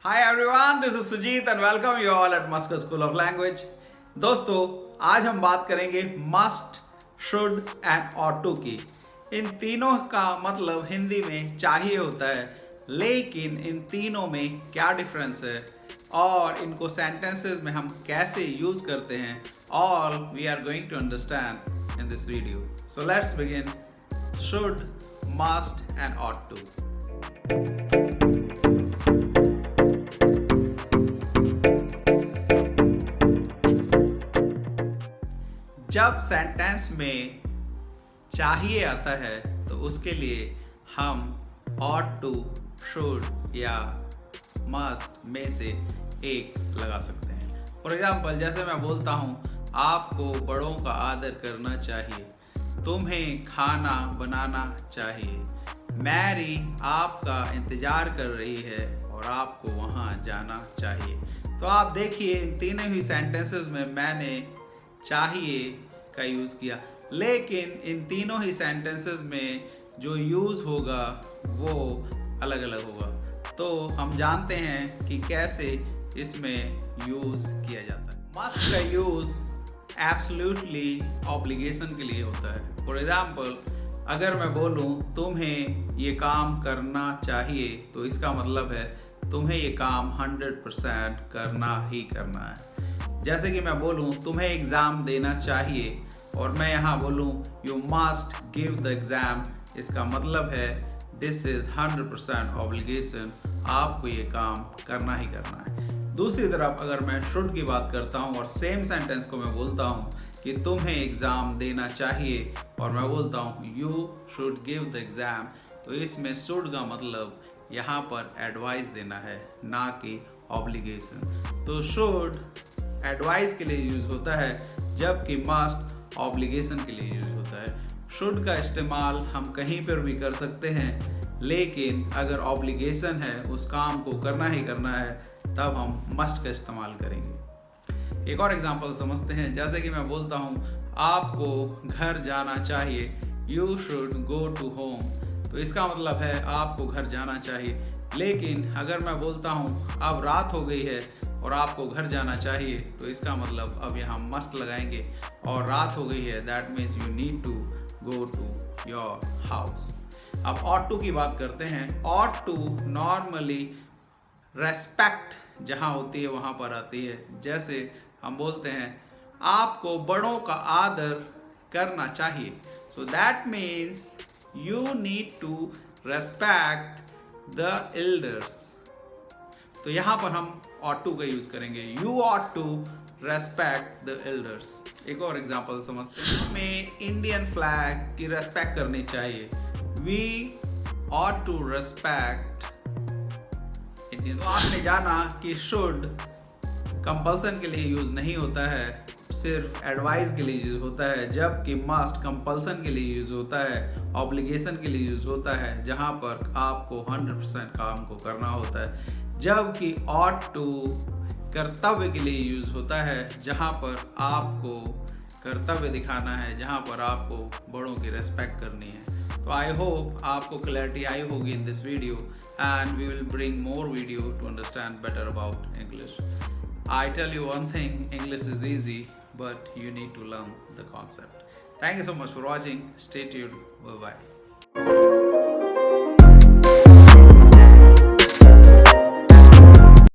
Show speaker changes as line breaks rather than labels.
Hi everyone, this is Sujit and welcome you all at Muscat School of Language. दोस्तों, आज हम बात करेंगे must, should and ought to की। इन तीनों का मतलब हिंदी में चाहिए होता है, लेकिन इन तीनों में क्या डिफरेंस है और इनको सेंटेंसेस में हम कैसे यूज करते हैं, all we are going to understand in this video. So let's begin. Should, must and ought to. जब सेंटेंस में चाहिए आता है तो उसके लिए हम ought to, should या must में से एक लगा सकते हैं। फॉर एग्जाम्पल, जैसे मैं बोलता हूँ आपको बड़ों का आदर करना चाहिए, तुम्हें खाना बनाना चाहिए, मैरी आपका इंतज़ार कर रही है और आपको वहाँ जाना चाहिए। तो आप देखिए, इन तीनों ही सेंटेंसेस में मैंने चाहिए का यूज़ किया, लेकिन इन तीनों ही सेंटेंसेस में जो यूज़ होगा वो अलग अलग होगा। तो हम जानते हैं कि कैसे इसमें यूज़ किया जाता है। मस्ट का यूज़ एब्सोल्युटली ऑब्लिगेशन के लिए होता है। फॉर एग्जाम्पल, अगर मैं बोलूँ तुम्हें ये काम करना चाहिए, तो इसका मतलब है तुम्हें ये काम 100% करना ही करना है। जैसे कि मैं बोलूँ तुम्हें एग्ज़ाम देना चाहिए और मैं यहाँ बोलूँ you must give the exam, इसका मतलब है दिस इज़ 100% ऑब्लिगेशन, आपको ये काम करना ही करना है। दूसरी तरफ अगर मैं शुड की बात करता हूँ और सेम सेंटेंस को मैं बोलता हूँ कि तुम्हें एग्ज़ाम देना चाहिए और मैं बोलता हूँ you should give the exam, तो इसमें शुड का मतलब यहाँ पर एडवाइस देना है, ना कि ऑब्लिगेशन। तो शुड एडवाइस के लिए यूज़ होता है, जबकि मस्ट ऑब्लिगेशन के लिए यूज़ होता है। शुड का इस्तेमाल हम कहीं पर भी कर सकते हैं, लेकिन अगर ऑब्लिगेशन है, उस काम को करना ही करना है, तब हम मस्ट का इस्तेमाल करेंगे। एक और एग्जांपल समझते हैं। जैसे कि मैं बोलता हूँ आपको घर जाना चाहिए, you should go to home, तो इसका मतलब है आपको घर जाना चाहिए। लेकिन अगर मैं बोलता हूँ अब रात हो गई है और आपको घर जाना चाहिए, तो इसका मतलब अब यहाँ मस्ट लगाएंगे, और रात हो गई है that means you need to go to your house. अब ought to की बात करते हैं। ought to नॉर्मली रेस्पेक्ट जहाँ होती है वहाँ पर आती है। जैसे हम बोलते हैं आपको बड़ों का आदर करना चाहिए, so that means you need to respect the elders। तो यहाँ पर हम ought to का यूज करेंगे, you ought to respect the elders। एक और एग्जांपल समझते हैं। हमें इंडियन फ्लैग की रेस्पेक्ट करनी चाहिए, we ought to respect Indian। तो आपने जाना कि should कंपल्सन के लिए यूज नहीं होता है, सिर्फ एडवाइस के लिए यूज होता है, जबकि मस्ट कंपल्सन के लिए यूज होता है, ऑब्लिगेशन के लिए यूज होता है, जहां पर आपको 100% काम को करना होता है। जबकि ought to कर्तव्य के लिए यूज होता है, जहां पर आपको कर्तव्य दिखाना है, जहां पर आपको बड़ों की रेस्पेक्ट करनी है। तो आई होप आपको क्लैरिटी आई होगी in this video, and we will bring more video to understand better about English. I tell you one thing, English is easy, but you need to learn the concept. Thank you so much for watching. Stay tuned. Bye bye.